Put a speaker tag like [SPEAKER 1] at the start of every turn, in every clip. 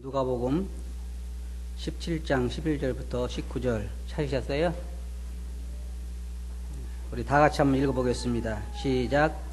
[SPEAKER 1] 누가복음 17장 11절부터 19절 찾으셨어요? 우리 다 같이 한번 읽어보겠습니다. 시작.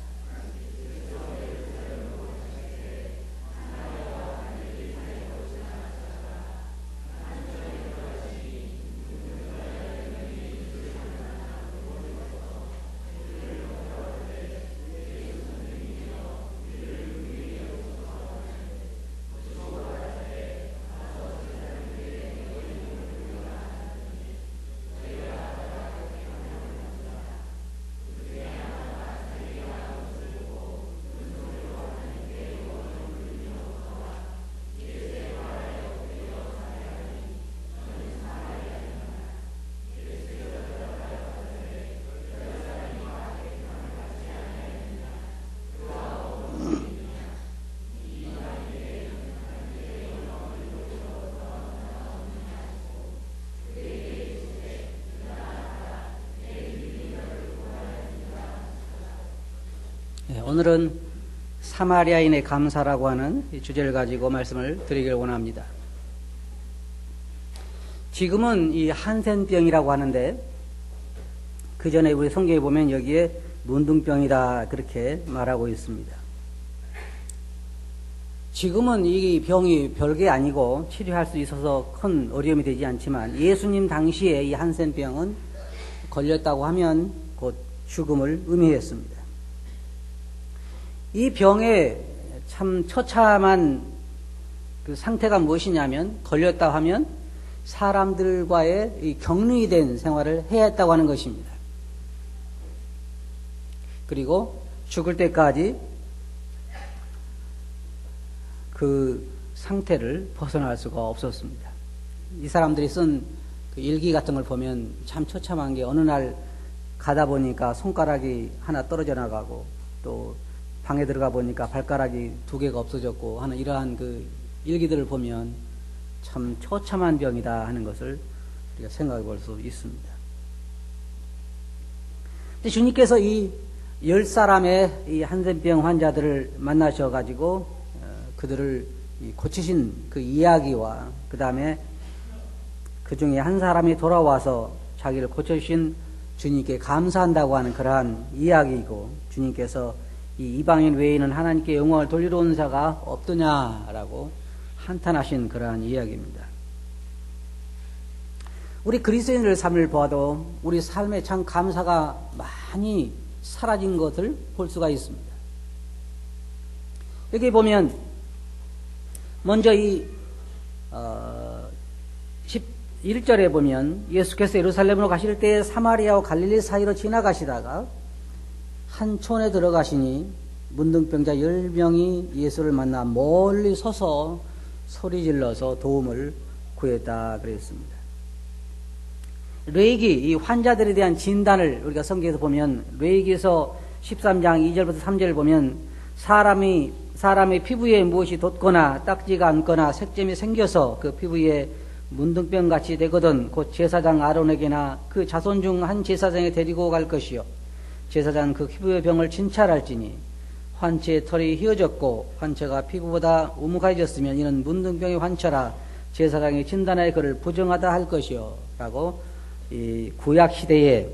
[SPEAKER 1] 오늘은 사마리아인의 감사라고 하는 이 주제를 가지고 말씀을 드리길 원합니다. 지금은 이 한센병이라고 하는데 그 전에 우리 성경에 보면 여기에 문둥병이다 그렇게 말하고 있습니다. 지금은 이 병이 별게 아니고 치료할 수 있어서 큰 어려움이 되지 않지만 예수님 당시에 이 한센병은 걸렸다고 하면 곧 죽음을 의미했습니다. 이 병에 참 처참한 그 상태가 무엇이냐면 걸렸다 하면 사람들과의 이 격리된 생활을 해야 했다고 하는 것입니다. 그리고 죽을 때까지 그 상태를 벗어날 수가 없었습니다. 이 사람들이 쓴 그 일기 같은 걸 보면 참 처참한 게 어느 날 가다 보니까 손가락이 하나 떨어져 나가고 또 방에 들어가 보니까 발가락이 2개가 없어졌고 하는 이러한 그 일기들을 보면 참 처참한 병이다 하는 것을 우리가 생각해 볼 수 있습니다. 근데 주님께서 이 10사람의 이 한센병 환자들을 만나셔가지고 그들을 고치신 그 이야기와 그 다음에 그 중에 한 사람이 돌아와서 자기를 고쳐주신 주님께 감사한다고 하는 그러한 이야기이고 주님께서 이 이방인 외에는 하나님께 영광을 돌리러 온 자가 없더냐라고 한탄하신 그러한 이야기입니다. 우리 그리스도인들 삶을 보아도 우리 삶에 참 감사가 많이 사라진 것을 볼 수가 있습니다. 여기 보면 먼저 이 11절에 보면 예수께서 예루살렘으로 가실 때 사마리아와 갈릴리 사이로 지나가시다가 한 촌에 들어가시니 문둥병자 10명이 예수를 만나 멀리 서서 소리질러서 도움을 구했다 그랬습니다. 뇌기, 이 환자들에 대한 진단을 우리가 성경에서 보면 뇌기서 13장 2절부터 3절을 보면 사람의 피부에 무엇이 돋거나 딱지가 앉거나 색점이 생겨서 그 피부에 문둥병같이 되거든 곧 제사장 아론에게나 그 자손 중 한 제사장에 데리고 갈 것이요 제사장은 그 피부의 병을 진찰할지니 환체의 털이 휘어졌고 환체가 피부보다 우묵해졌으면 이는 문둥병의 환처라 제사장이 진단하여 그를 부정하다 할 것이요 라고 이 구약 시대에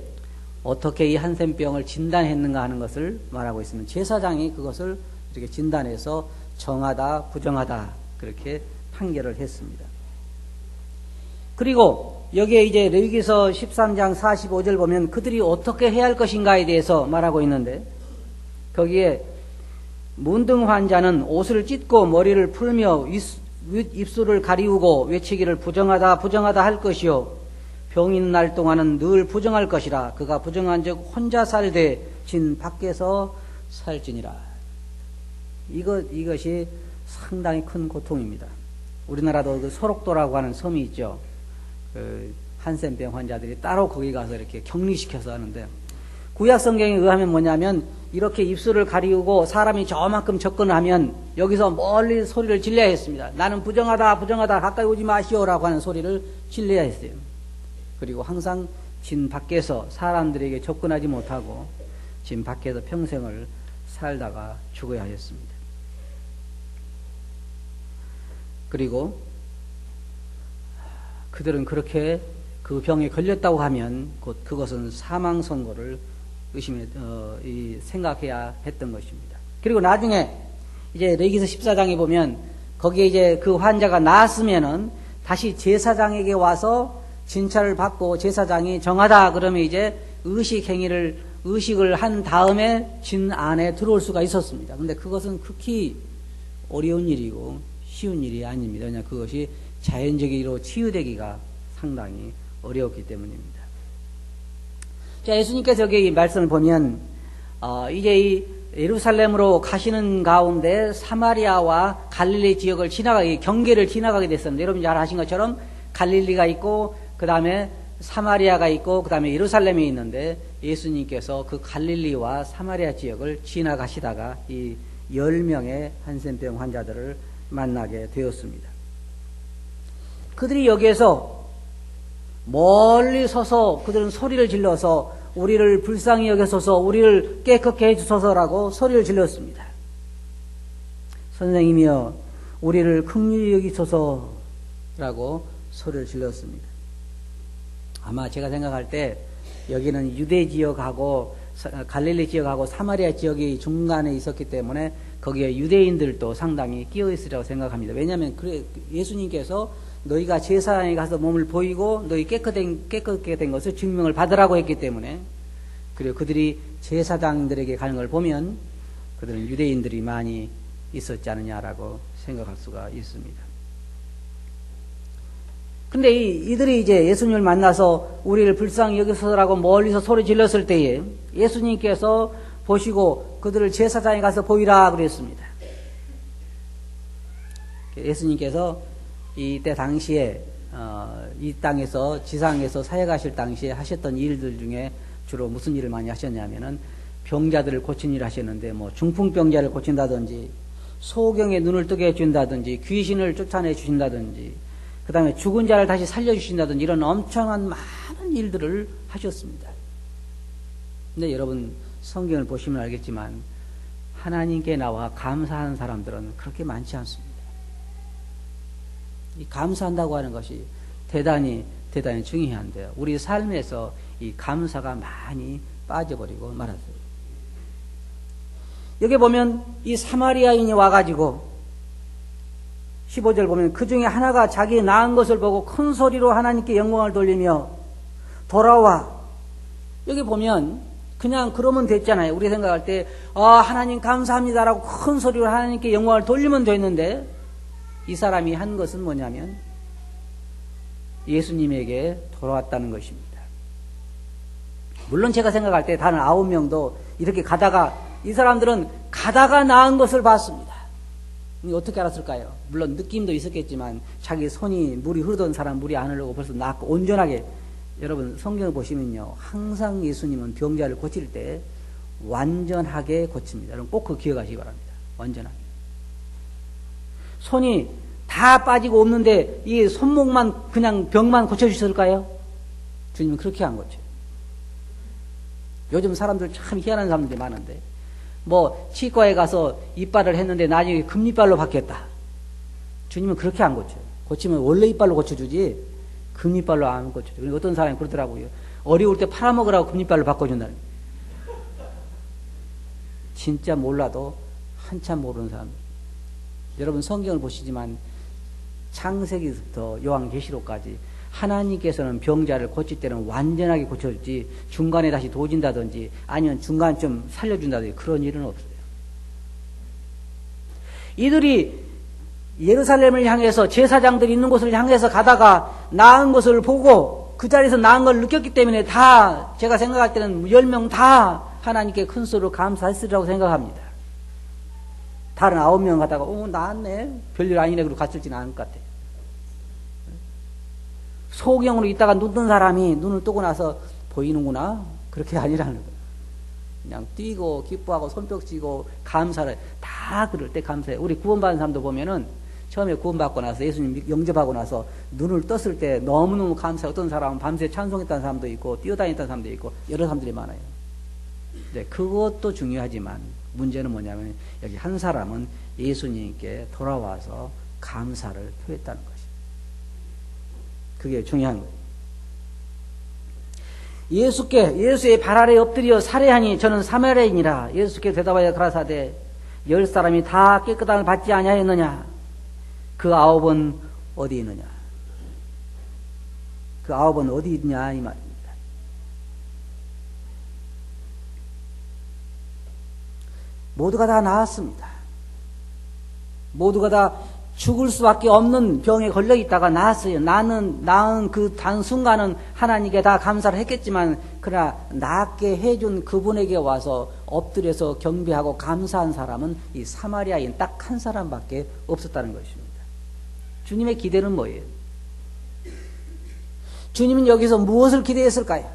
[SPEAKER 1] 어떻게 이 한센병을 진단했는가 하는 것을 말하고 있습니다. 제사장이 그것을 이렇게 진단해서 정하다 부정하다 그렇게 판결을 했습니다. 그리고 여기에 이제 레위기서 13장 45절 보면 그들이 어떻게 해야 할 것인가에 대해서 말하고 있는데 거기에 문둥 환자는 옷을 찢고 머리를 풀며 입술을 가리우고 외치기를 부정하다 할 것이요 병 있는 날 동안은 늘 부정할 것이라 그가 부정한 즉 혼자 살되 진 밖에서 살지니라. 이것이 상당히 큰 고통입니다. 우리나라도 그 소록도라고 하는 섬이 있죠. 그 한센병 환자들이 따로 거기 가서 이렇게 격리시켜서 하는데 구약 성경에 의하면 뭐냐면 이렇게 입술을 가리우고 사람이 저만큼 접근하면 여기서 멀리 소리를 질러야 했습니다. 나는 부정하다 가까이 오지 마시오라고 하는 소리를 질러야 했어요. 그리고 항상 진 밖에서 사람들에게 접근하지 못하고 진 밖에서 평생을 살다가 죽어야 했습니다. 그리고 그들은 그렇게 그 병에 걸렸다고 하면 곧 그것은 사망 선고를 생각해야 했던 것입니다. 그리고 나중에 이제 레위기서 14장에 보면 거기에 이제 그 환자가 나았으면은 다시 제사장에게 와서 진찰을 받고 제사장이 정하다 그러면 이제 의식을 한 다음에 진 안에 들어올 수가 있었습니다. 근데 그것은 극히 어려운 일이고 쉬운 일이 아닙니다. 왜냐하면 그것이 자연적으로 치유되기가 상당히 어려웠기 때문입니다. 자, 예수님께서 여기 이 말씀을 보면 이제 이 예루살렘으로 가시는 가운데 사마리아와 갈릴리 지역을 경계를 지나가게 됐습니다. 여러분 잘 아신 것처럼 갈릴리가 있고 그 다음에 사마리아가 있고 그 다음에 예루살렘이 있는데 예수님께서 그 갈릴리와 사마리아 지역을 지나가시다가 이 10명의 한센병 환자들을 만나게 되었습니다. 그들이 여기에서 멀리 서서 그들은 소리를 질러서 우리를 불쌍히 여겨소서, 우리를 깨끗게 해주소서라고 소리를 질렀습니다. 선생님이여 우리를 긍휼히 여기소서라고 소리를 질렀습니다. 아마 제가 생각할 때 여기는 유대 지역하고 갈릴리 지역하고 사마리아 지역이 중간에 있었기 때문에 거기에 유대인들도 상당히 끼어 있으리라고 생각합니다. 왜냐하면 예수님께서 너희가 제사장에 가서 몸을 보이고 너희 깨끗게 된 것을 증명을 받으라고 했기 때문에, 그리고 그들이 제사장들에게 가는 걸 보면 그들은 유대인들이 많이 있었지 않느냐라고 생각할 수가 있습니다. 근데 이들이 이제 예수님을 만나서 우리를 불쌍히 여기소서라고 멀리서 소리 질렀을 때에 예수님께서 보시고 그들을 제사장에 가서 보이라 그랬습니다. 예수님께서 이때 당시에 이 땅에서 지상에서 사역하실 당시에 하셨던 일들 중에 주로 무슨 일을 많이 하셨냐면은 병자들을 고친 일을 하셨는데 뭐 중풍병자를 고친다든지 소경의 눈을 뜨게 해준다든지 귀신을 쫓아내 주신다든지 그 다음에 죽은 자를 다시 살려주신다든지 이런 엄청난 많은 일들을 하셨습니다. 근데 여러분 성경을 보시면 알겠지만 하나님께 나와 감사하는 사람들은 그렇게 많지 않습니다. 이 감사한다고 하는 것이 대단히 중요한데요. 우리 삶에서 이 감사가 많이 빠져버리고 말았어요. 여기 보면 이 사마리아인이 와가지고 15절 보면 그 중에 하나가 자기 나은 것을 보고 큰 소리로 하나님께 영광을 돌리며 돌아와. 여기 보면 그냥 그러면 됐잖아요. 우리 생각할 때 하나님 감사합니다라고 큰 소리로 하나님께 영광을 돌리면 됐는데 이 사람이 한 것은 뭐냐면 예수님에게 돌아왔다는 것입니다. 물론 제가 생각할 때 다른 9명도 이렇게 가다가 이 사람들은 가다가 나은 것을 봤습니다. 어떻게 알았을까요? 물론 느낌도 있었겠지만 자기 손이 물이 흐르던 사람 물이 안 흐르고 벌써 낫고 온전하게. 여러분 성경을 보시면요 항상 예수님은 병자를 고칠 때 완전하게 고칩니다. 여러분 꼭 그 기억하시기 바랍니다. 완전하게. 손이 다 빠지고 없는데 이 손목만 그냥 병만 고쳐주셨을까요? 주님은 그렇게 안 고쳐요. 요즘 사람들 참 희한한 사람들이 많은데 뭐 치과에 가서 이빨을 했는데 나중에 금이빨로 바뀌었다. 주님은 그렇게 안 고쳐요. 고치면 원래 이빨로 고쳐주지 금이빨로 안 고쳐요. 그러니까 어떤 사람이 그러더라고요. 어려울 때 팔아먹으라고 금이빨로 바꿔준다는. 진짜 몰라도 한참 모르는 사람. 여러분 성경을 보시지만 창세기부터 요한계시록까지 하나님께서는 병자를 고칠 때는 완전하게 고쳐주지 중간에 다시 도진다든지 아니면 중간 좀 살려준다든지 그런 일은 없어요. 이들이 예루살렘을 향해서 제사장들이 있는 곳을 향해서 가다가 나은 것을 보고 그 자리에서 나은 걸 느꼈기 때문에 다 제가 생각할 때는 10명 다 하나님께 큰 소리로 감사했으리라고 생각합니다. 다른 9명 가다가 나았네 별일 아니네 그러고 갔을지는 않을 것 같아요. 소경으로 있다가 눈 뜬 사람이 눈을 뜨고 나서 보이는구나 그렇게 아니라는 거예요. 그냥 뛰고 기뻐하고 손뼉 치고 감사를 다 그럴 때 감사해. 우리 구원받은 사람도 보면은 처음에 구원받고 나서 예수님 영접하고 나서 눈을 떴을 때 너무너무 감사해. 어떤 사람은 밤새 찬송했다는 사람도 있고 뛰어다녔다는 사람도 있고 여러 사람들이 많아요. 네, 그것도 중요하지만 문제는 뭐냐면 여기 한 사람은 예수님께 돌아와서 감사를 표했다는 것이. 그게 중요한 거예요. 예수의 발 아래 엎드려 살해하니 저는 사마리아인이라. 예수께 대답하여 가라사대 10사람이 다 깨끗함을 받지 아니하였느냐? 그 9은 어디 있느냐? 그 9은 어디 있냐? 이 말입니다. 모두가 다 나았습니다. 모두가 다 죽을 수밖에 없는 병에 걸려 있다가 나았어요. 나은 그 단순간은 하나님께 다 감사를 했겠지만, 그러나 낫게 해준 그분에게 와서 엎드려서 경배하고 감사한 사람은 이 사마리아인 딱 한 사람밖에 없었다는 것입니다. 주님의 기대는 뭐예요? 주님은 여기서 무엇을 기대했을까요?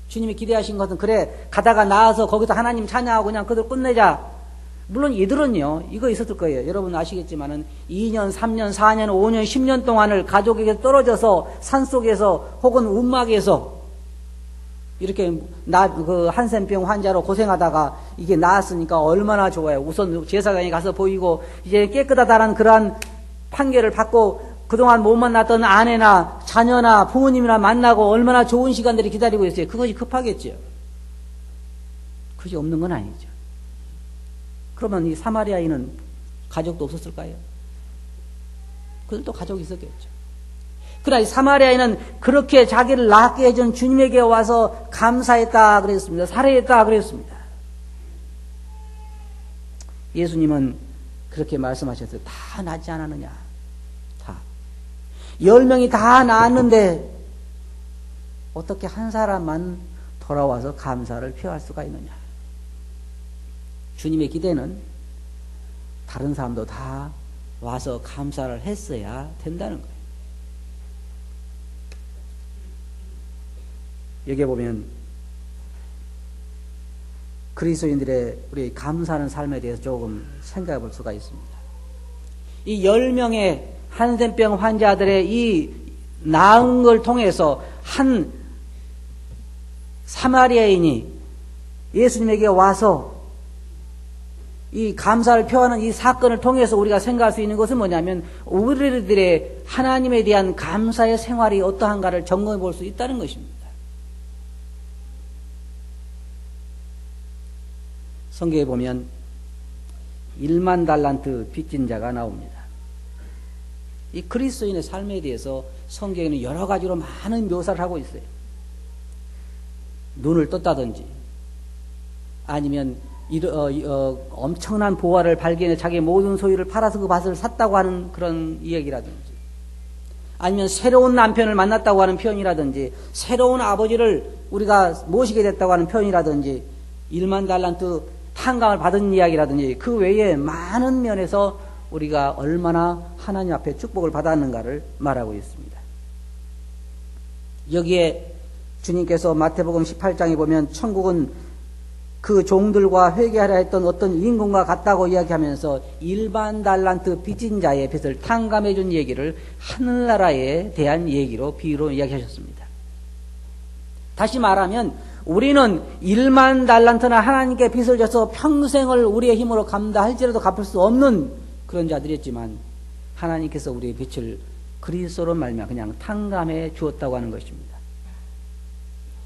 [SPEAKER 1] 주님이 기대하신 것은, 그래 가다가 나와서 거기서 하나님 찬양하고 그냥 그들 끝내자. 물론 이들은요, 이거 있었을 거예요. 여러분 아시겠지만은 2년, 3년, 4년, 5년, 10년 동안을 가족에게 떨어져서 산속에서 혹은 움막에서 이렇게 그 한센병 환자로 고생하다가 이게 나았으니까 얼마나 좋아요. 우선 제사장에 가서 보이고 이제 깨끗하다는 그러한 판결을 받고 그동안 못 만났던 아내나 자녀나 부모님이나 만나고 얼마나 좋은 시간들이 기다리고 있어요. 그것이 급하겠죠. 그것이 없는 건 아니죠. 그러면 이 사마리아인은 가족도 없었을까요? 그들도 가족이 있었겠죠. 그러나 이 사마리아인은 그렇게 자기를 낫게 해준 주님에게 와서 감사했다 그랬습니다. 살해했다 그랬습니다. 예수님은 그렇게 말씀하셨어요. 다 낫지 않았느냐? 다. 10명이 다 나았는데 어떻게 한 사람만 돌아와서 감사를 표할 수가 있느냐? 주님의 기대는 다른 사람도 다 와서 감사를 했어야 된다는 거예요. 여기에 보면 그리스도인들의 우리 감사하는 삶에 대해서 조금 생각해 볼 수가 있습니다. 이 10명의 한센병 환자들의 이 나은 걸 통해서 한 사마리아인이 예수님에게 와서 이 감사를 표하는 이 사건을 통해서 우리가 생각할 수 있는 것은 뭐냐면, 우리들의 하나님에 대한 감사의 생활이 어떠한가를 점검해 볼 수 있다는 것입니다. 성경에 보면 1만 달란트 빚진 자가 나옵니다. 이 그리스도인의 삶에 대해서 성경에는 여러 가지로 많은 묘사를 하고 있어요. 눈을 떴다든지, 아니면 엄청난 보화를 발견해 자기 모든 소유를 팔아서 그 밭을 샀다고 하는 그런 이야기라든지, 아니면 새로운 남편을 만났다고 하는 표현이라든지, 새로운 아버지를 우리가 모시게 됐다고 하는 표현이라든지, 1만 달란트 탕감을 받은 이야기라든지, 그 외에 많은 면에서 우리가 얼마나 하나님 앞에 축복을 받았는가를 말하고 있습니다. 여기에 주님께서 마태복음 18장에 보면 천국은 그 종들과 회개하려 했던 어떤 임금과 같다고 이야기하면서 일반 달란트 빚진 자의 빚을 탕감해 준 얘기를 하늘나라에 대한 얘기로 비유로 이야기하셨습니다. 다시 말하면 우리는 1만 달란트나 하나님께 빚을 져서 평생을 우리의 힘으로 감당할지라도 갚을 수 없는 그런 자들이었지만, 하나님께서 우리의 빚을 그리스도로 말미암아 그냥 탕감해 주었다고 하는 것입니다.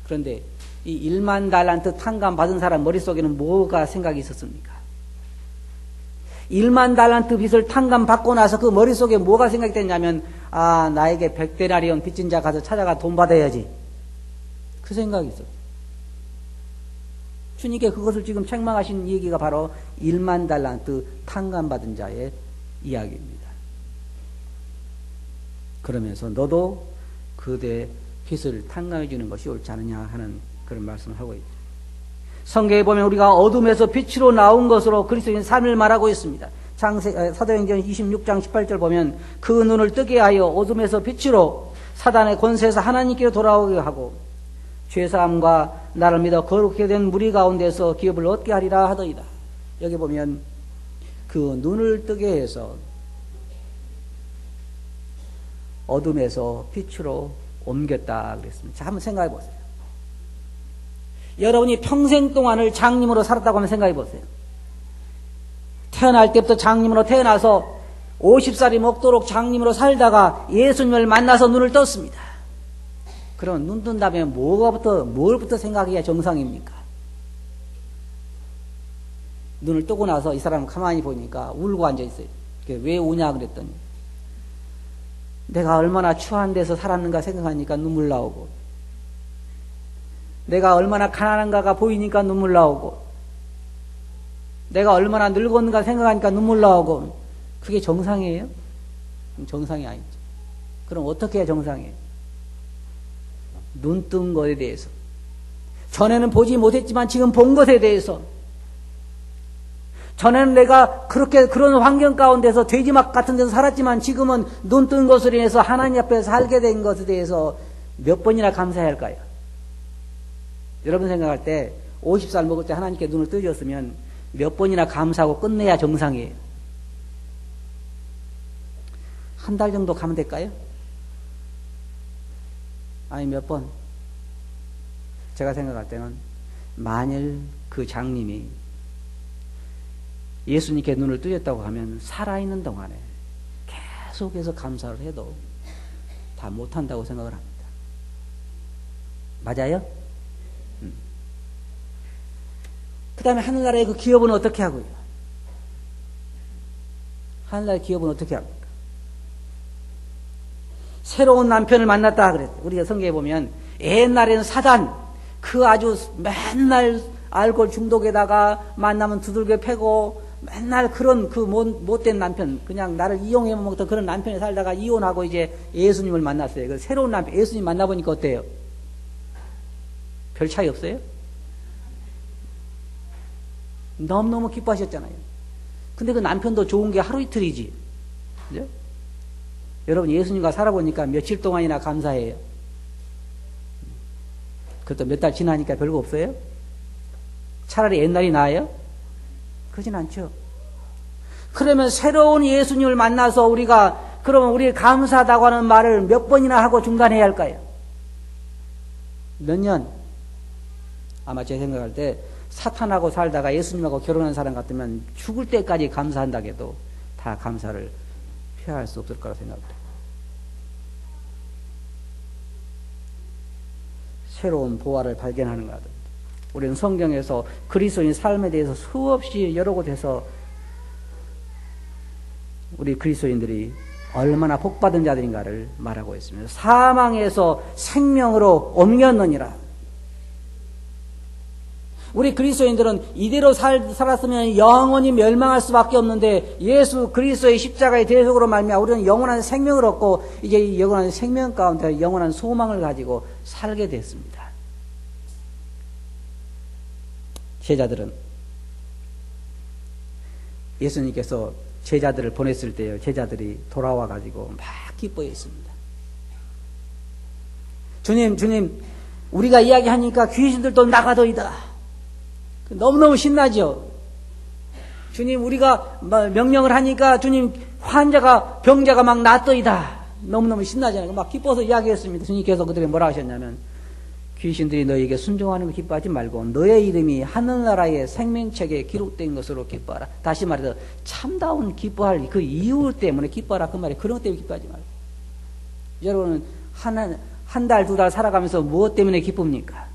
[SPEAKER 1] 그런데 이 1만 달란트 탕감 받은 사람 머릿속에는 뭐가 생각이 있었습니까? 1만 달란트 빚을 탕감 받고 나서 그 머릿속에 뭐가 생각이 됐냐면, 아, 나에게 100데나리온 빚진 자 가서 찾아가 돈 받아야지. 그 생각이 있었어요. 주님께 그것을 지금 책망하신 얘기가 바로 1만 달란트 탕감 받은 자의 이야기입니다. 그러면서 너도 그대의 빚을 탕감해 주는 것이 옳지 않느냐 하는 그런 말씀을 하고 있죠. 성경에 보면 우리가 어둠에서 빛으로 나온 것으로 그리스도인 삶을 말하고 있습니다. 사도행전 26장 18절 보면 그 눈을 뜨게 하여 어둠에서 빛으로 사단의 권세에서 하나님께로 돌아오게 하고 죄사함과 나를 믿어 거룩하게 된 무리 가운데서 기업을 얻게 하리라 하더이다. 여기 보면 그 눈을 뜨게 해서 어둠에서 빛으로 옮겼다 그랬습니다. 자, 한번 생각해 보세요. 여러분이 평생 동안을 장님으로 살았다고 하면 생각해 보세요. 태어날 때부터 장님으로 태어나서 50살이 먹도록 장님으로 살다가 예수님을 만나서 눈을 떴습니다. 그럼 눈 뜬 다음에 뭘부터 생각해야 정상입니까? 눈을 뜨고 나서 이 사람은 가만히 보니까 울고 앉아있어요. 왜 우냐 그랬더니 내가 얼마나 추한 데서 살았는가 생각하니까 눈물 나오고, 내가 얼마나 가난한가가 보이니까 눈물 나오고, 내가 얼마나 늙었는가 생각하니까 눈물 나오고. 그게 정상이에요? 정상이 아니죠. 그럼 어떻게 해야 정상이에요? 눈 뜬 것에 대해서, 전에는 보지 못했지만 지금 본 것에 대해서, 전에는 내가 그런 환경 가운데서 돼지막 같은 데서 살았지만 지금은 눈 뜬 것으로 인해서 하나님 앞에 살게 된 것에 대해서 몇 번이나 감사해야 할까요? 여러분 생각할 때 50살 먹을 때 하나님께 눈을 뜨셨으면 몇 번이나 감사하고 끝내야 정상이에요. 한 달 정도 가면 될까요? 아니 몇 번? 제가 생각할 때는 만일 그 장님이 예수님께 눈을 뜨셨다고 하면 살아있는 동안에 계속해서 감사를 해도 다 못한다고 생각을 합니다. 맞아요? 그 다음에 하늘나라의 그 기업은 어떻게 하고요? 하늘나라의 기업은 어떻게 합니까? 새로운 남편을 만났다 그랬어요. 우리가 성경에 보면 옛날에는 사단, 그 아주 맨날 알코올 중독에다가 만나면 두들겨 패고 맨날 그런 그 못된 남편, 그냥 나를 이용해 먹던 그런 남편에 살다가 이혼하고 이제 예수님을 만났어요. 그 새로운 남편, 예수님 만나보니까 어때요? 별 차이 없어요? 너무너무 기뻐하셨잖아요. 근데 그 남편도 좋은 게 하루 이틀이지. 그죠? 여러분 예수님과 살아보니까 며칠 동안이나 감사해요. 그것도 몇 달 지나니까 별거 없어요? 차라리 옛날이 나아요? 그러진 않죠. 그러면 새로운 예수님을 만나서 그러면 우리 감사하다고 하는 말을 몇 번이나 하고 중단해야 할까요? 몇 년? 아마 제 생각할 때 사탄하고 살다가 예수님하고 결혼한 사람 같으면 죽을 때까지 감사한다고 해도 다 감사를 피할 수 없을 거라고 생각합니다. 새로운 보화를 발견하는 것 같습니다. 우리는 성경에서 그리스도인 삶에 대해서 수없이 여러 곳에서 우리 그리스도인들이 얼마나 복받은 자들인가를 말하고 있습니다. 사망에서 생명으로 옮겼느니라. 우리 그리스도인들은 이대로 살았으면 영원히 멸망할 수밖에 없는데 예수 그리스도의 십자가의 대속으로 말미암아 우리는 영원한 생명을 얻고 이제 이 영원한 생명 가운데 영원한 소망을 가지고 살게 됐습니다. 제자들은 예수님께서 제자들을 보냈을 때요, 제자들이 돌아와 가지고 막 기뻐했습니다. 주님, 우리가 이야기하니까 귀신들도 나가더이다. 너무너무 신나죠. 주님, 우리가 명령을 하니까 주님, 병자가 막 낫더이다. 너무너무 신나잖아요. 막 기뻐서 이야기했습니다. 주님께서 그들에게 뭐라 하셨냐면, 귀신들이 너에게 순종하는 걸 기뻐하지 말고 너의 이름이 하늘나라의 생명책에 기록된 것으로 기뻐하라. 다시 말해서 참다운 기뻐할 그 이유 때문에 기뻐하라. 그 말이 그런 것 때문에 기뻐하지 말고. 여러분은 한 달, 두 달 살아가면서 무엇 때문에 기쁩니까?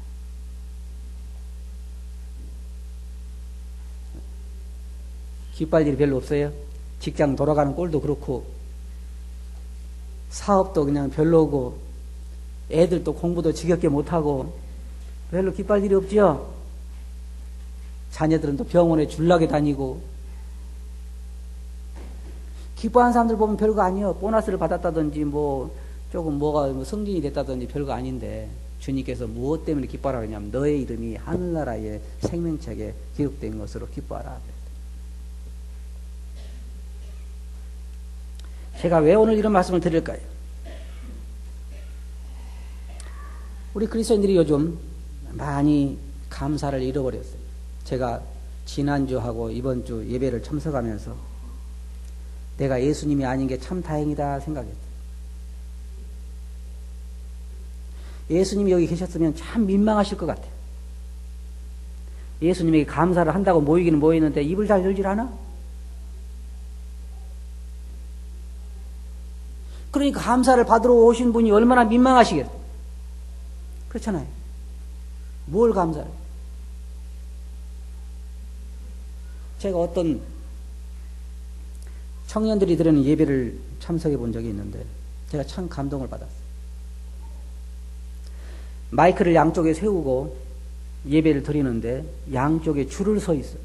[SPEAKER 1] 기뻐할 일이 별로 없어요. 직장 돌아가는 꼴도 그렇고 사업도 그냥 별로고 애들도 공부도 지겹게 못하고 별로 기뻐할 일이 없죠. 자녀들은 또 병원에 줄나게 다니고 기뻐하는 사람들 보면 별거 아니에요. 보너스를 받았다든지 조금 승진이 됐다든지 별거 아닌데 주님께서 무엇 때문에 기뻐하라 그러냐면 너의 이름이 하늘나라의 생명책에 기록된 것으로 기뻐하라. 제가 왜 오늘 이런 말씀을 드릴까요? 우리 그리스도인들이 요즘 많이 감사를 잃어버렸어요. 제가 지난주하고 이번주 예배를 참석하면서 내가 예수님이 아닌 게 참 다행이다 생각했어요. 예수님이 여기 계셨으면 참 민망하실 것 같아요. 예수님에게 감사를 한다고 모이기는 모이는데 입을 잘 열질 않아? 그러니까 감사를 받으러 오신 분이 얼마나 민망하시겠어요. 그렇잖아요. 뭘 감사를. 제가 어떤 청년들이 드리는 예배를 참석해 본 적이 있는데 제가 참 감동을 받았어요. 마이크를 양쪽에 세우고 예배를 드리는데 양쪽에 줄을 서 있어요.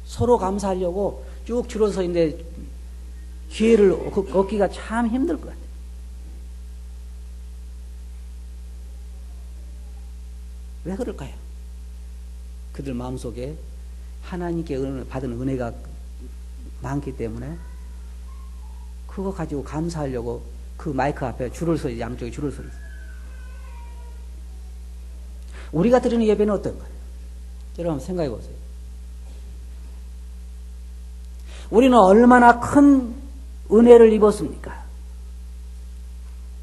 [SPEAKER 1] 서로 감사하려고 쭉 줄을 서 있는데 기회를 얻기가 참 힘들 것 같아요. 왜 그럴까요? 그들 마음속에 하나님께 받은 은혜가 많기 때문에 그거 가지고 감사하려고 그 마이크 앞에 줄을 서 양쪽에 줄을 서 있어요. 우리가 드리는 예배는 어떤가요? 여러분 한번 생각해 보세요. 우리는 얼마나 큰 은혜를 입었습니까?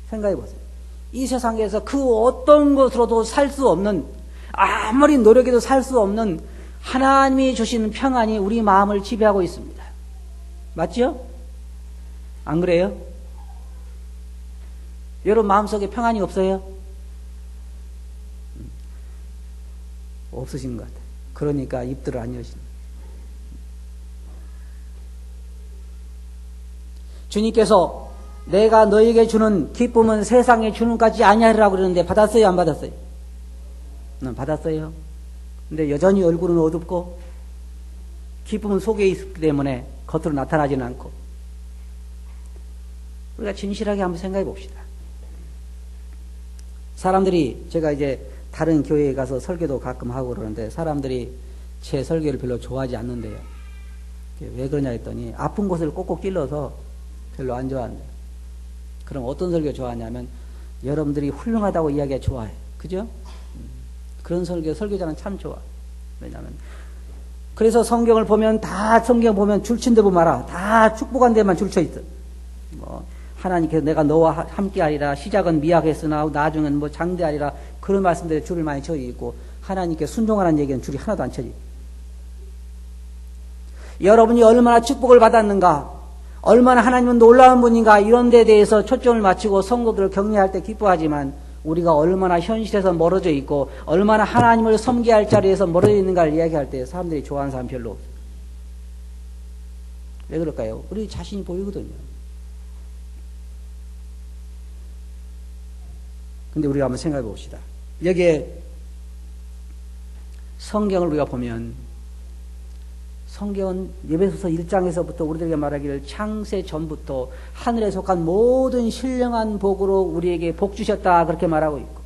[SPEAKER 1] 생각해 보세요. 이 세상에서 그 어떤 것으로도 살 수 없는, 아무리 노력해도 살 수 없는 하나님이 주신 평안이 우리 마음을 지배하고 있습니다. 맞죠? 안 그래요? 여러분 마음속에 평안이 없어요? 없으신 것 같아요. 그러니까 입들을 안 여시는. 주님께서 내가 너에게 주는 기쁨은 세상에 주는 것까지 아니하리라고 그러는데 받았어요? 안 받았어요? 받았어요. 근데 여전히 얼굴은 어둡고 기쁨은 속에 있기 때문에 겉으로 나타나지는 않고. 우리가 진실하게 한번 생각해 봅시다. 사람들이, 제가 이제 다른 교회에 가서 설교도 가끔 하고 그러는데 사람들이 제 설교를 별로 좋아하지 않는데요. 왜 그러냐 했더니 아픈 곳을 꼭꼭 찔러서 별로 안 좋아한대요. 그럼 어떤 설교 좋아하냐면 여러분들이 훌륭하다고 이야기가 좋아해. 그죠? 그런 설교자는 참 좋아. 왜냐하면 그래서 성경을 보면 다 성경 보면 줄친 데 보면 알아. 다 축복한 데만 줄쳐 있어. 뭐 하나님께서 내가 너와 함께하리라. 시작은 미약했으나 나중은 뭐 장대하리라. 그런 말씀들에 줄을 많이 쳐 있고 하나님께 순종하라는 얘기는 줄이 하나도 안 쳐져. 여러분이 얼마나 축복을 받았는가, 얼마나 하나님은 놀라운 분인가 이런 데 대해서 초점을 맞추고 성도들을 격려할 때 기뻐하지만 우리가 얼마나 현실에서 멀어져 있고 얼마나 하나님을 섬겨야 할 자리에서 멀어져 있는가를 이야기할 때 사람들이 좋아하는 사람 별로 없어요. 왜 그럴까요? 우리 자신이 보이거든요. 근데 우리가 한번 생각해 봅시다. 여기에 성경을 우리가 보면 성경은 에베소서 1장에서부터 우리들에게 말하기를 창세 전부터 하늘에 속한 모든 신령한 복으로 우리에게 복 주셨다 그렇게 말하고 있고,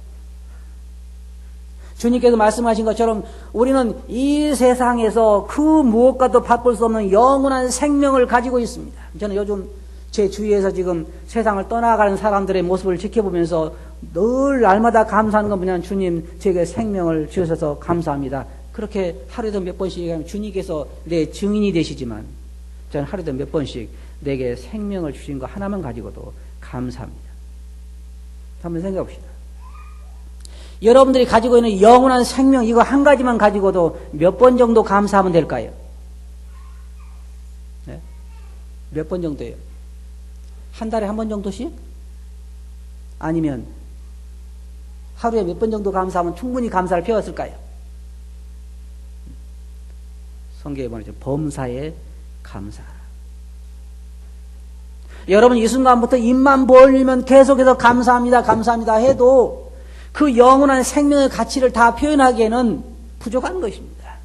[SPEAKER 1] 주님께서 말씀하신 것처럼 우리는 이 세상에서 그 무엇과도 바꿀 수 없는 영원한 생명을 가지고 있습니다. 저는 요즘 제 주위에서 지금 세상을 떠나가는 사람들의 모습을 지켜보면서 늘 날마다 감사하는 건 뭐냐면 주님 제게 생명을 주셔서 감사합니다. 그렇게 하루에도 몇 번씩 얘기하면 주님께서 내 증인이 되시지만 저는 하루에도 몇 번씩 내게 생명을 주신 거 하나만 가지고도 감사합니다. 한번 생각해 봅시다. 여러분들이 가지고 있는 영원한 생명 이거 한 가지만 가지고도 몇 번 정도 감사하면 될까요? 네? 몇 번 정도예요? 한 달에 한 번 정도씩? 아니면 하루에 몇 번 정도 감사하면 충분히 감사를 배웠을까요? 성경에 보면 범사에 감사하라. 여러분 이 순간부터 입만 벌리면 계속해서 감사합니다, 감사합니다 해도 그 영원한 생명의 가치를 다 표현하기에는 부족한 것입니다.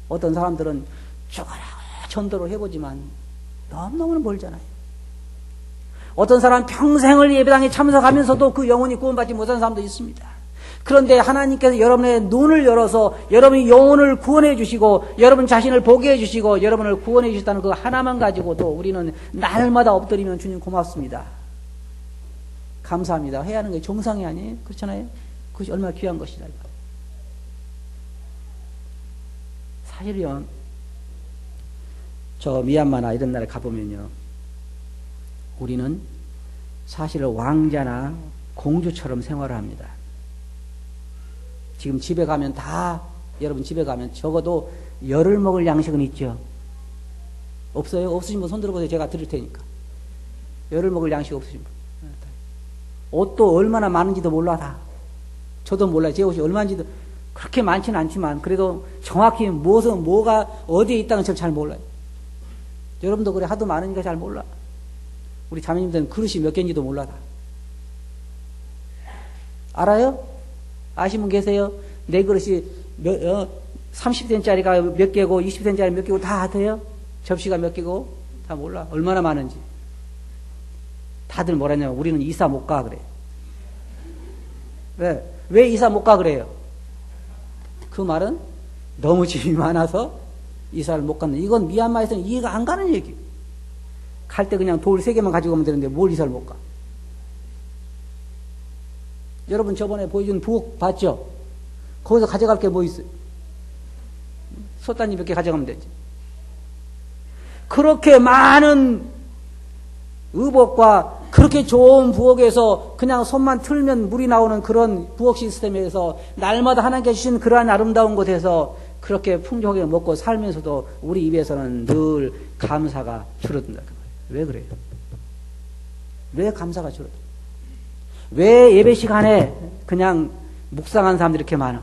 [SPEAKER 1] 어떤 사람들은 죽어라 전도를 해보지만 너무너무 멀잖아요. 어떤 사람은 평생을 예배당에 참석하면서도 그 영혼이 구원받지 못한 사람도 있습니다. 그런데 하나님께서 여러분의 눈을 열어서 여러분이 영혼을 구원해 주시고 여러분 자신을 보게 해 주시고 여러분을 구원해 주셨다는 그 하나만 가지고도 우리는 날마다 엎드리면 주님 고맙습니다, 감사합니다 해야 하는 게 정상이 아니에요? 그렇잖아요? 그것이 얼마나 귀한 것이다. 사실은 저 미얀마나 이런 나라에 가보면요, 우리는 사실은 왕자나 공주처럼 생활을 합니다. 지금 집에 가면 여러분 집에 가면 적어도 열흘 먹을 양식은 있죠. 없어요? 없으신 분 손 들어보세요. 제가 드릴 테니까. 열을 먹을 양식 없으신 분. 옷도 얼마나 많은지도 몰라 다. 저도 몰라요. 제 옷이 얼마인지도 그렇게 많지는 않지만 그래도 정확히 무엇은 뭐가 어디에 있다는 걸 잘 몰라요. 여러분도 그래 하도 많으니까 잘 몰라. 우리 자매님들은 그릇이 몇 개인지도 몰라 다. 알아요? 아시는 분 계세요? 내 그릇이 30cm짜리가 몇 개고 20cm짜리 몇 개고 다 아세요? 접시가 몇 개고 다 몰라. 얼마나 많은지. 다들 뭐라냐면 우리는 이사 못 가 그래. 왜 이사 못 가 그래요? 그 말은 너무 집이 많아서 이사를 못 가는. 이건 미얀마에서는 이해가 안 가는 얘기예요. 갈 때 그냥 돌 3개만 가지고 오면 되는데 뭘 이사를 못 가? 여러분 저번에 보여준 부엌 봤죠? 거기서 가져갈 게 뭐 있어요? 솥단지 몇 개 가져가면 되지. 그렇게 많은 의복과 그렇게 좋은 부엌에서 그냥 손만 틀면 물이 나오는 그런 부엌 시스템에서 날마다 하나님께 주신 그러한 아름다운 곳에서 그렇게 풍족하게 먹고 살면서도 우리 입에서는 늘 감사가 줄어든다. 왜 그래요? 왜 감사가 줄어든다? 왜 예배 시간에 그냥 묵상한 사람들이 이렇게 많아?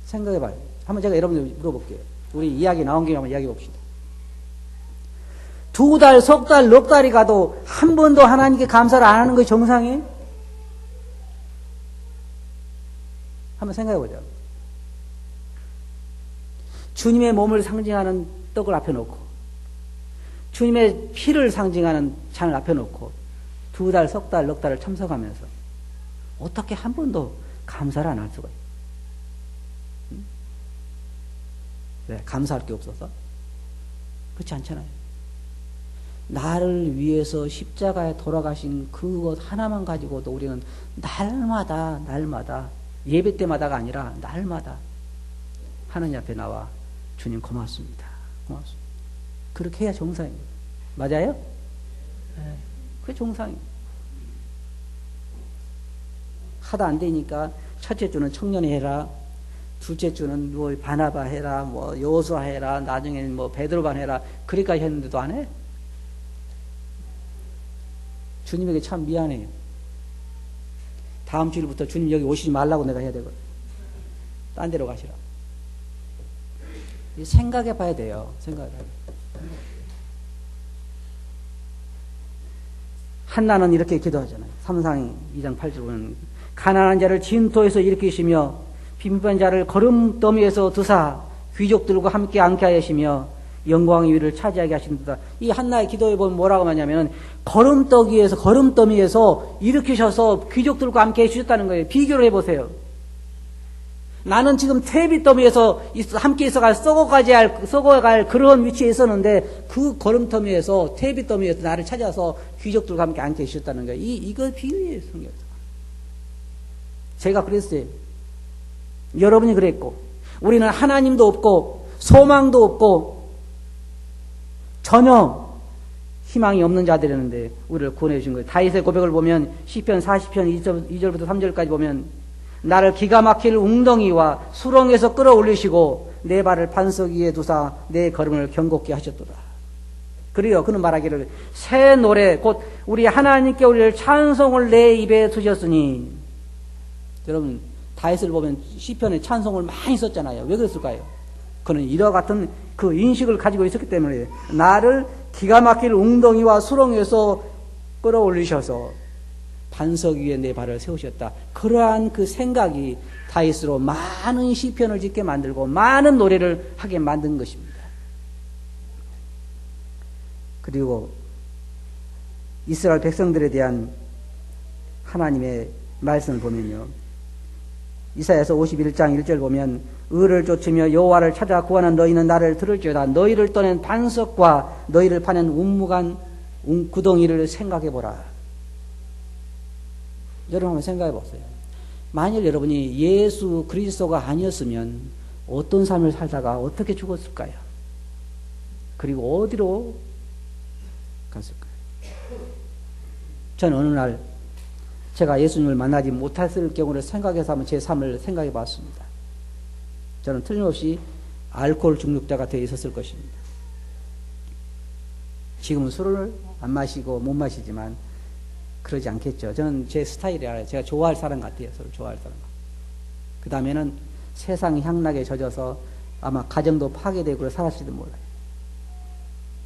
[SPEAKER 1] 생각해봐요. 한번 제가 여러분들 물어볼게요. 우리 이야기 나온 김에 한번 이야기 봅시다. 2달, 석 달, 넉 달이 가도 한 번도 하나님께 감사를 안 하는 것이 정상이에요? 한번 생각해보자. 주님의 몸을 상징하는 떡을 앞에 놓고 주님의 피를 상징하는 잔을 앞에 놓고 2달, 석 달, 넉 달을 참석하면서 어떻게 한 번도 감사를 안 할 수가 있어요? 왜? 감사할 게 없어서? 그렇지 않잖아요. 나를 위해서 십자가에 돌아가신 그것 하나만 가지고도 우리는 날마다 예배 때마다가 아니라 날마다 하나님 앞에 나와 주님 고맙습니다. 고맙습니다. 그렇게 해야 정상입니다. 맞아요? 네. 그게 정상입니다. 하다 안 되니까 첫째 주는 청년회 해라. 둘째 주는 뭐 바나바 해라. 뭐 여호수아 해라. 나중에는 뭐 베드로반 해라. 그리까지 했는데도 안 해? 주님에게 참 미안해요. 다음 주일부터 주님 여기 오시지 말라고 내가 해야 되거든. 딴 데로 가시라. 생각해 봐야 돼요. 생각해 봐야 돼요. 한나는 이렇게 기도하잖아요. 삼상 2장 8절 보면 가난한 자를 진토에서 일으키시며 빈곤한 자를 거름더미에서 드사 귀족들과 함께 앉게 하시며 영광의 위를 차지하게 하신다. 이 한나의 기도에 보면 뭐라고 하냐면 거름더미에서 일으키셔서 귀족들과 함께 해주셨다는 거예요. 비교를 해보세요. 나는 지금 퇴비더미에서 함께 있어갈 썩어갈 그런 위치에 있었는데 그 거름더미에서 퇴비더미에서 나를 찾아서 귀족들과 함께 앉게 해주셨다는 거예요. 이거 비유예요. 성경에서. 제가 그랬어요. 여러분이 그랬고 우리는 하나님도 없고 소망도 없고 전혀 희망이 없는 자들이었는데 우리를 구원해 주신 거예요. 다윗의 고백을 보면 시편 40편 2절부터 3절까지 보면 나를 기가 막힐 웅덩이와 수렁에서 끌어올리시고 내 발을 반석 위에 두사 내 걸음을 견고케 하셨도다. 그리고 그는 말하기를 새 노래 곧 우리 하나님께 우리를 찬송을 내 입에 두셨으니. 여러분 다윗을 보면 시편에 찬송을 많이 썼잖아요. 왜 그랬을까요? 그는 이와 같은 그 인식을 가지고 있었기 때문에 나를 기가 막힐 웅덩이와 수렁에서 끌어올리셔서 반석 위에 내 발을 세우셨다. 그러한 그 생각이 다윗으로 많은 시편을 짓게 만들고 많은 노래를 하게 만든 것입니다. 그리고 이스라엘 백성들에 대한 하나님의 말씀을 보면요. 이사야서 51장 1절 보면 의를 쫓으며 여호와를 찾아 구하는 너희는 나를 들을지어다. 너희를 떠낸 반석과 너희를 파낸 운무간 구덩이를 생각해보라. 여러분 한번 생각해보세요. 만일 여러분이 예수 그리스도가 아니었으면 어떤 삶을 살다가 어떻게 죽었을까요? 그리고 어디로 갔을까요? 저는 어느 날 제가 예수님을 만나지 못했을 경우를 생각해서 한번 제 삶을 생각해 봤습니다. 저는 틀림없이 알코올 중독자가 되어 있었을 것입니다. 지금은 술을 안 마시고 못 마시지만 그러지 않겠죠. 저는 제 스타일이 알아요. 제가 좋아할 사람 같아요. 서로 좋아할 사람. 그 다음에는 세상 향락에 젖어서 아마 가정도 파괴되고 살았을지도 몰라요.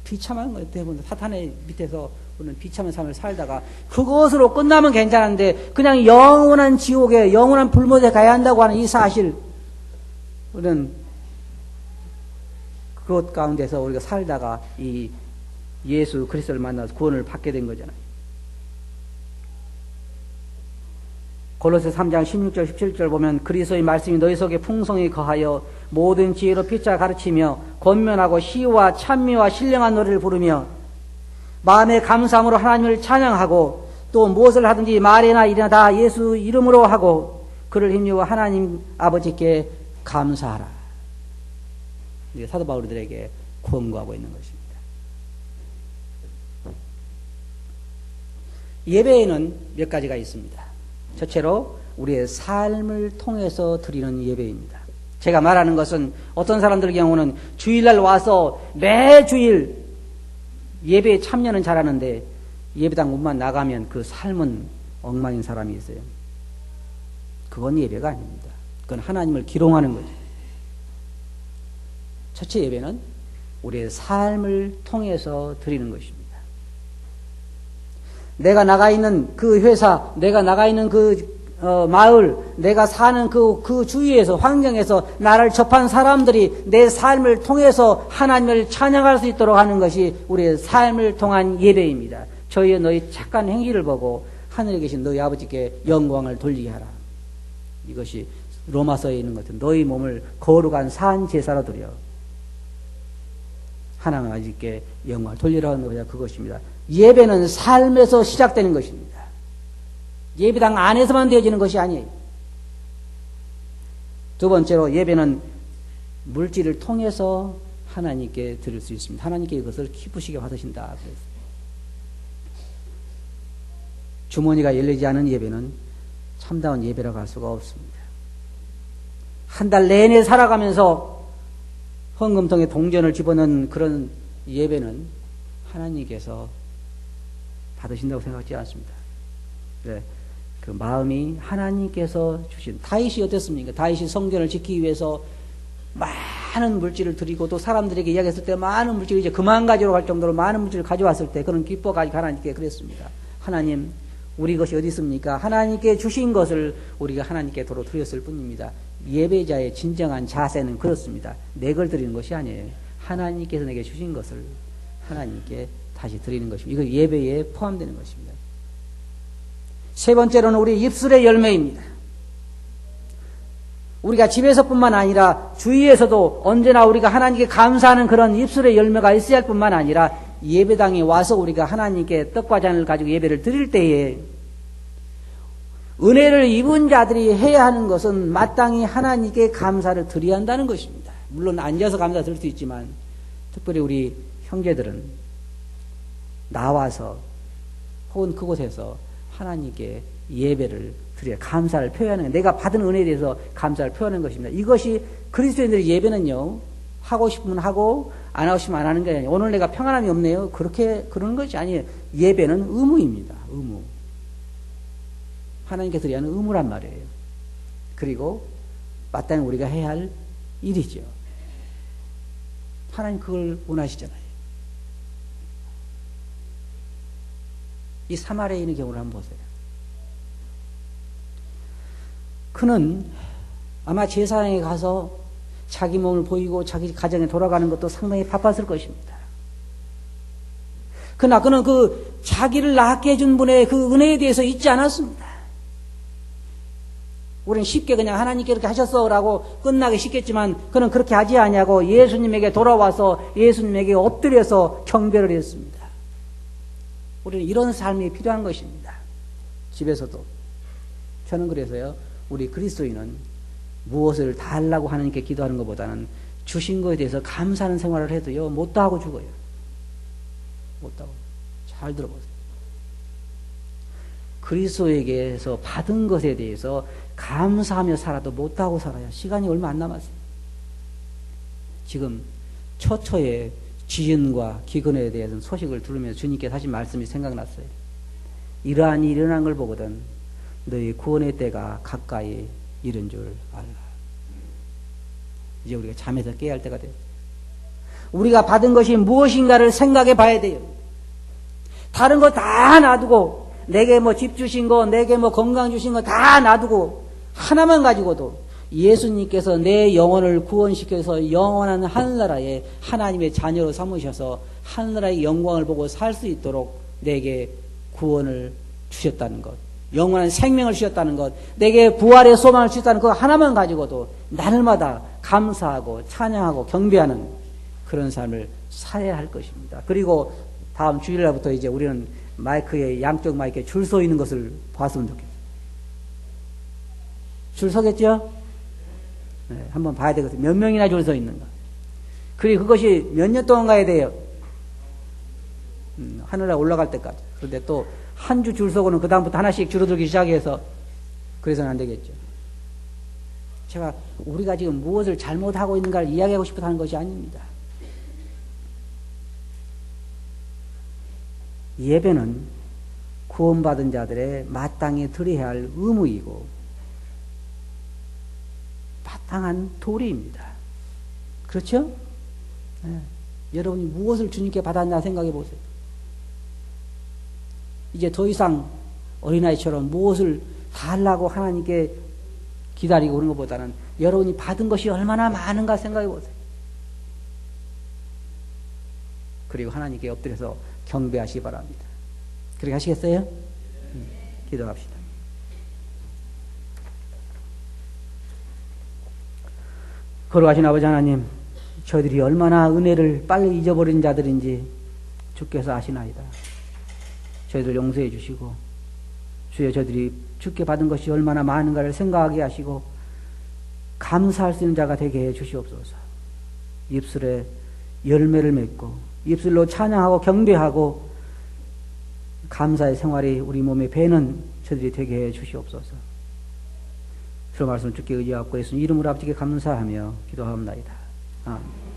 [SPEAKER 1] 비참한 거예요. 대부분 사탄의 밑에서 우리는 비참한 삶을 살다가 그것으로 끝나면 괜찮은데 그냥 영원한 지옥에 영원한 불못에 가야 한다고 하는 이 사실, 우리는 그것 가운데서 우리가 살다가 이 예수 그리스도를 만나서 구원을 받게 된 거잖아요. 골로새 3장 16절 17절 보면 그리스도의 말씀이 너희 속에 풍성히 거하여 모든 지혜로 피차 가르치며 권면하고 시와 찬미와 신령한 노래를 부르며 마음의 감사함으로 하나님을 찬양하고 또 무엇을 하든지 말이나 일이나 다 예수 이름으로 하고 그를 힘입어 하나님 아버지께 감사하라. 이게 사도 바울들에게 권고하고 있는 것입니다. 예배에는 몇 가지가 있습니다. 첫째로 우리의 삶을 통해서 드리는 예배입니다. 제가 말하는 것은 어떤 사람들 경우는 주일날 와서 매주일 예배에 참여는 잘하는데 예배당 문만 나가면 그 삶은 엉망인 사람이 있어요. 그건 예배가 아닙니다. 그건 하나님을 기롱하는 거죠. 첫째 예배는 우리의 삶을 통해서 드리는 것입니다. 내가 나가 있는 그 회사, 내가 나가 있는 그 마을, 내가 사는 그 주위에서, 환경에서 나를 접한 사람들이 내 삶을 통해서 하나님을 찬양할 수 있도록 하는 것이 우리의 삶을 통한 예배입니다. 저희의 너희 착한 행위를 보고 하늘에 계신 너희 아버지께 영광을 돌리게 하라. 이것이 로마서에 있는 것은 너희 몸을 거룩한 산 제사로 드려 하나님 아버지께 영광을 돌리라는 것이 그것입니다. 예배는 삶에서 시작되는 것입니다. 예배당 안에서만 되어지는 것이 아니에요. 두 번째로 예배는 물질을 통해서 하나님께 드릴 수 있습니다. 하나님께 이것을 기쁘시게 받으신다. 그랬어요. 주머니가 열리지 않은 예배는 참다운 예배라고 할 수가 없습니다. 한 달 내내 살아가면서 헌금통에 동전을 집어넣은 그런 예배는 하나님께서 받으신다고 생각하지 않습니다. 네, 그 마음이 하나님께서 주신, 다윗이 어땠습니까? 다윗이 성전을 지키기 위해서 많은 물질을 드리고 또 사람들에게 이야기했을 때 많은 물질을 이제 그만 가지러 갈 정도로 많은 물질을 가져왔을 때 그는 기뻐가지고 하나님께 그랬습니다. 하나님, 우리 것이 어디 있습니까? 하나님께 주신 것을 우리가 하나님께 도로 드렸을 뿐입니다. 예배자의 진정한 자세는 그렇습니다. 내 걸 드리는 것이 아니에요. 하나님께서 내게 주신 것을 하나님께 다시 드리는 것입니다. 이거 예배에 포함되는 것입니다. 세 번째로는 우리 입술의 열매입니다. 우리가 집에서뿐만 아니라 주위에서도 언제나 우리가 하나님께 감사하는 그런 입술의 열매가 있어야 할 뿐만 아니라 예배당에 와서 우리가 하나님께 떡과 잔을 가지고 예배를 드릴 때에 은혜를 입은 자들이 해야 하는 것은 마땅히 하나님께 감사를 드려야 한다는 것입니다. 물론 앉아서 감사 드릴 수 있지만 특별히 우리 형제들은 나와서 혹은 그곳에서 하나님께 예배를 드려야 감사를 표현하는, 내가 받은 은혜에 대해서 감사를 표현하는 것입니다. 이것이 그리스도인들의 예배는요, 하고 싶으면 하고 안 하고 싶으면 안 하는 게 아니에요. 오늘 내가 평안함이 없네요. 그런 것이 아니에요. 예배는 의무입니다. 의무. 하나님께 드려야 하는 의무란 말이에요. 그리고 마땅히 우리가 해야 할 일이죠. 하나님 그걸 원하시잖아요. 이 사마리아인의 경우를 한번 보세요. 그는 아마 제사장에 가서 자기 몸을 보이고 자기 가정에 돌아가는 것도 상당히 바빴을 것입니다. 그러나 그는 그 자기를 낫게 해준 분의 그 은혜에 대해서 잊지 않았습니다. 우리는 쉽게 그냥 하나님께 이렇게 하셨어라고 끝나기 쉽겠지만 그는 그렇게 하지 아니하고 예수님에게 돌아와서 예수님에게 엎드려서 경배를 했습니다. 우리는 이런 삶이 필요한 것입니다. 집에서도. 저는 그래서요, 우리 그리스도인은 무엇을 달라고 하나님께 기도하는 것보다는 주신 것에 대해서 감사하는 생활을 해도요, 못다 하고 죽어요. 못다 하고. 잘 들어보세요. 그리스도에게서 받은 것에 대해서 감사하며 살아도 못다 하고 살아요. 시간이 얼마 안 남았어요. 지금 처처의 지진과 기근에 대해서 소식을 들으면서 주님께서 하신 말씀이 생각났어요. 이러한 일이 일어난 걸 보거든 너희 구원의 때가 가까이 이른 줄 알라. 이제 우리가 잠에서 깨야 할 때가 됐어요. 우리가 받은 것이 무엇인가를 생각해 봐야 돼요. 다른 거 다 놔두고 내게 뭐 집 주신 거, 내게 뭐 건강 주신 거 다 놔두고 하나만 가지고도 예수님께서 내 영혼을 구원시켜서 영원한 하늘나라에 하나님의 자녀로 삼으셔서 하늘나라의 영광을 보고 살 수 있도록 내게 구원을 주셨다는 것, 영원한 생명을 주셨다는 것, 내게 부활의 소망을 주셨다는 것 하나만 가지고도 날마다 감사하고 찬양하고 경배하는 그런 삶을 살아야 할 것입니다. 그리고 다음 주일날부터 이제 우리는 마이크에 양쪽 마이크에 줄 서 있는 것을 봤으면 좋겠어요. 줄 서겠죠? 네, 한번 봐야 되거든요. 몇 명이나 줄 서 있는가. 그리고 그것이 몇 년 동안 가야 돼요. 하늘에 올라갈 때까지. 그런데 또 한 주 줄 서고는 그 다음부터 하나씩 줄어들기 시작해서 그래서는 안 되겠죠. 제가 우리가 지금 무엇을 잘못하고 있는가를 이야기하고 싶어서 하는 것이 아닙니다. 예배는 구원받은 자들의 마땅히 드려야 할 의무이고 마땅한 도리입니다. 그렇죠? 네. 여러분이 무엇을 주님께 받았나 생각해 보세요. 이제 더 이상 어린아이처럼 무엇을 달라고 하나님께 기다리고 그런 것보다는 여러분이 받은 것이 얼마나 많은가 생각해 보세요. 그리고 하나님께 엎드려서 경배하시기 바랍니다. 그렇게 하시겠어요? 기도합시다. 거룩하신 아버지 하나님, 저희들이 얼마나 은혜를 빨리 잊어버린 자들인지 주께서 아시나이다. 저희들 용서해 주시고 주여 저희들이 주께 받은 것이 얼마나 많은가를 생각하게 하시고 감사할 수 있는 자가 되게 해 주시옵소서. 입술에 열매를 맺고 입술로 찬양하고 경배하고 감사의 생활이 우리 몸에 배는 저희들이 되게 해 주시옵소서. 주의 말씀 주께 의지하고 예수님 이름으로 아버지께 감사하며 기도하옵나이다. 아멘.